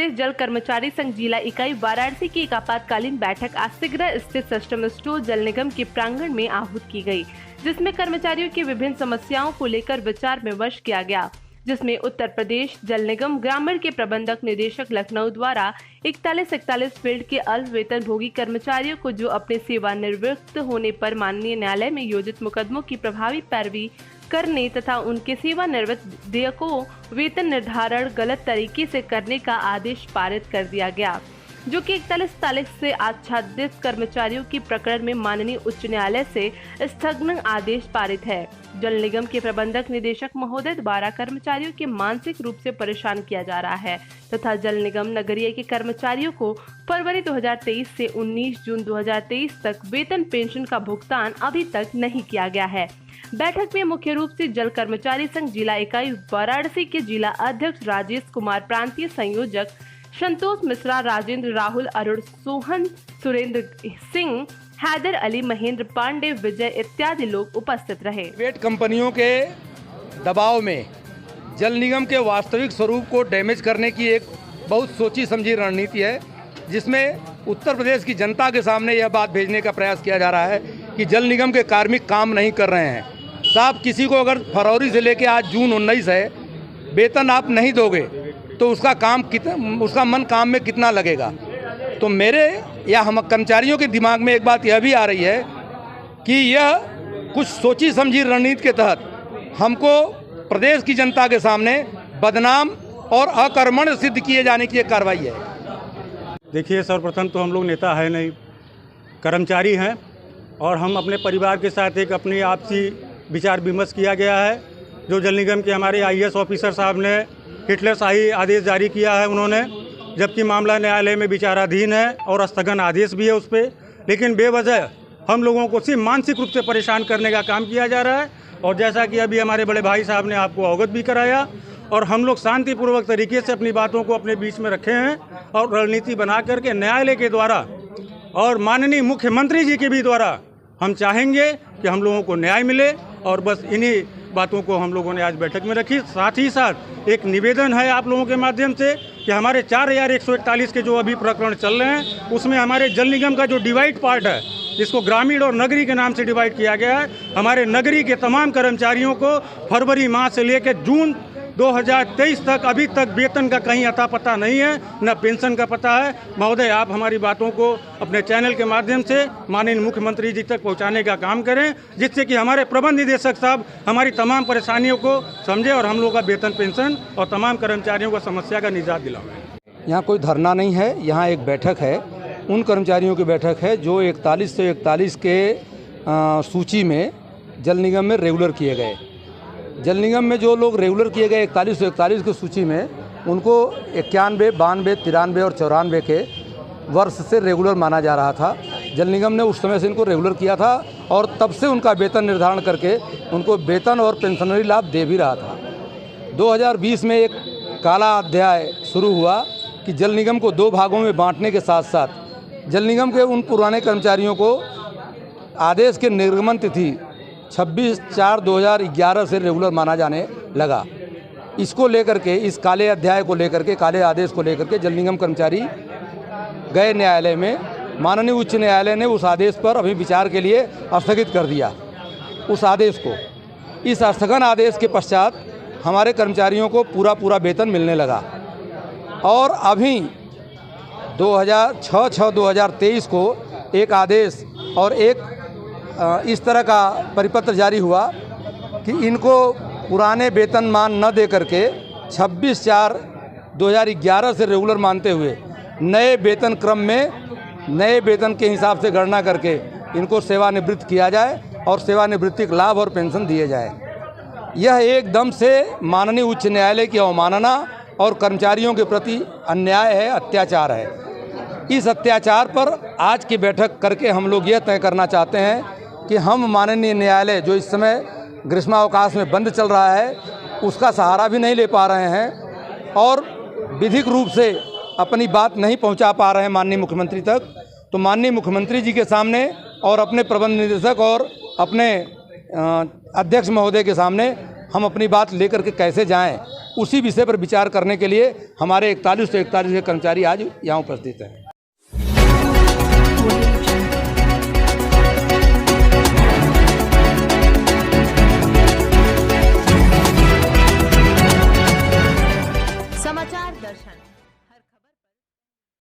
प्रदेश जल कर्मचारी संघ जिला इकाई वाराणसी की एक आपातकालीन बैठक आज सिगरा स्थित सिस्टम स्टोर जल निगम के प्रांगण में आहूत की गई, जिसमें कर्मचारियों की विभिन्न समस्याओं को लेकर विचार विमर्श किया गया, जिसमें उत्तर प्रदेश जल निगम ग्रामीण के प्रबंधक निदेशक लखनऊ द्वारा 4141 फील्ड के अल्प वेतन भोगी कर्मचारियों को जो अपने सेवानिवृत्त होने पर माननीय न्यायालय में योजित मुकदमों की प्रभावी पैरवी करने तथा उनके सेवानिवृत्त देयकों वेतन निर्धारण गलत तरीके से करने का आदेश पारित कर दिया गया, जो कि 41 से आच्छादित कर्मचारियों की प्रकरण में माननीय उच्च न्यायालय से स्थगन आदेश पारित है। जल निगम के प्रबंधक निदेशक महोदय द्वारा कर्मचारियों के मानसिक रूप से परेशान किया जा रहा है तथा जल निगम नगरीय के कर्मचारियों को फरवरी 2023 से 19 जून 2023 तक वेतन पेंशन का भुगतान अभी तक नहीं किया गया है। बैठक में मुख्य रूप से जल कर्मचारी संघ जिला इकाई वाराणसी के जिला अध्यक्ष राजेश कुमार, प्रांतीय संयोजक संतोष मिश्रा, राजेंद्र, राहुल, अरुण, सोहन, सुरेंद्र सिंह, हैदर अली, महेंद्र पांडे, विजय इत्यादि लोग उपस्थित रहे। प्राइवेट कंपनियों के दबाव में जल निगम के वास्तविक स्वरूप को डैमेज करने की एक बहुत सोची समझी रणनीति है, जिसमें उत्तर प्रदेश की जनता के सामने यह बात भेजने का प्रयास किया जा रहा है कि जल निगम के कार्मिक काम नहीं कर रहे हैं। साहब, किसी को अगर फरवरी से लेकर आज जून 19 है वेतन आप नहीं दोगे तो उसका मन काम में कितना लगेगा। तो मेरे या हम कर्मचारियों के दिमाग में एक बात यह भी आ रही है कि यह कुछ सोची समझी रणनीति के तहत हमको प्रदेश की जनता के सामने बदनाम और अकर्मण्य सिद्ध किए जाने की एक कार्रवाई है। देखिए, सर्वप्रथम तो हम लोग नेता है नहीं, कर्मचारी हैं और हम अपने परिवार के साथ एक अपनी आपसी विचार विमर्श किया गया है। जो जल निगम के हमारे IAS ऑफिसर साहब ने हिटलरशाही आदेश जारी किया है उन्होंने, जबकि मामला न्यायालय में विचाराधीन है और स्थगन आदेश भी है उस पर, लेकिन बेवजह हम लोगों को सिर्फ मानसिक रूप से परेशान करने का काम किया जा रहा है। और जैसा कि अभी हमारे बड़े भाई साहब ने आपको अवगत भी कराया, और हम लोग शांतिपूर्वक तरीके से अपनी बातों को अपने बीच में रखे हैं और रणनीति बना करके न्यायालय के द्वारा और माननीय मुख्यमंत्री जी के भी द्वारा हम चाहेंगे कि हम लोगों को न्याय मिले। और बस इन्हीं बातों को हम लोगों ने आज बैठक में रखी। साथ ही साथ एक निवेदन है आप लोगों के माध्यम से कि हमारे 4141 के जो अभी प्रकरण चल रहे हैं उसमें हमारे जल निगम का जो डिवाइड पार्ट है, जिसको ग्रामीण और नगरी के नाम से डिवाइड किया गया है, हमारे नगरी के तमाम कर्मचारियों को फरवरी माह से लेकर जून 2023 तक अभी तक वेतन का कहीं अता पता नहीं है, न पेंशन का पता है। महोदय, आप हमारी बातों को अपने चैनल के माध्यम से माननीय मुख्यमंत्री जी तक पहुंचाने का काम करें, जिससे कि हमारे प्रबंध निदेशक साहब हमारी तमाम परेशानियों को समझे और हम लोगों का वेतन, पेंशन और तमाम कर्मचारियों को समस्या का निजात दिलाएं। यहाँ कोई धरना नहीं है, यहाँ एक बैठक है, उन कर्मचारियों की बैठक है जो 41 से 41 के सूची में जल निगम में रेगुलर किए गए। जल निगम में जो लोग रेगुलर किए गए 41 से 41 की सूची में, उनको 91, 92, 93 और 94 के वर्ष से रेगुलर माना जा रहा था। जल निगम ने उस समय से इनको रेगुलर किया था और तब से उनका वेतन निर्धारण करके उनको वेतन और पेंशनरी लाभ दे भी रहा था। 2020 में एक काला अध्याय शुरू हुआ कि जल निगम को 2 भागों में बांटने के साथ साथ जल निगम के उन पुराने कर्मचारियों को आदेश के निर्गमन तिथि 26/4/2011 से रेगुलर माना जाने लगा। इसको लेकर के, इस काले अध्याय को लेकर के, काले आदेश को लेकर के जल निगम कर्मचारी गए न्यायालय में। माननीय उच्च न्यायालय ने उस आदेश पर अभी विचार के लिए स्थगित कर दिया उस आदेश को। इस स्थगन आदेश के पश्चात हमारे कर्मचारियों को पूरा वेतन मिलने लगा और अभी 6/6/2023 को एक आदेश और एक इस तरह का परिपत्र जारी हुआ कि इनको पुराने वेतनमान न दे करके 26/4/2011 से रेगुलर मानते हुए नए वेतन क्रम में नए वेतन के हिसाब से गणना करके इनको सेवानिवृत्त किया जाए और सेवानिवृत्ति का लाभ और पेंशन दिए जाए। यह एकदम से माननीय उच्च न्यायालय की अवमानना और कर्मचारियों के प्रति अन्याय है, अत्याचार है। इस अत्याचार पर आज की बैठक करके हम लोग यह तय करना चाहते हैं कि हम माननीय न्यायालय, जो इस समय ग्रीष्मावकाश में बंद चल रहा है, उसका सहारा भी नहीं ले पा रहे हैं और विधिक रूप से अपनी बात नहीं पहुंचा पा रहे हैं माननीय मुख्यमंत्री तक, तो माननीय मुख्यमंत्री जी के सामने और अपने प्रबंध निदेशक और अपने अध्यक्ष महोदय के सामने हम अपनी बात लेकर के कैसे जाएं, उसी विषय पर विचार करने के लिए हमारे 41 से 41 कर्मचारी आज यहाँ उपस्थित हैं।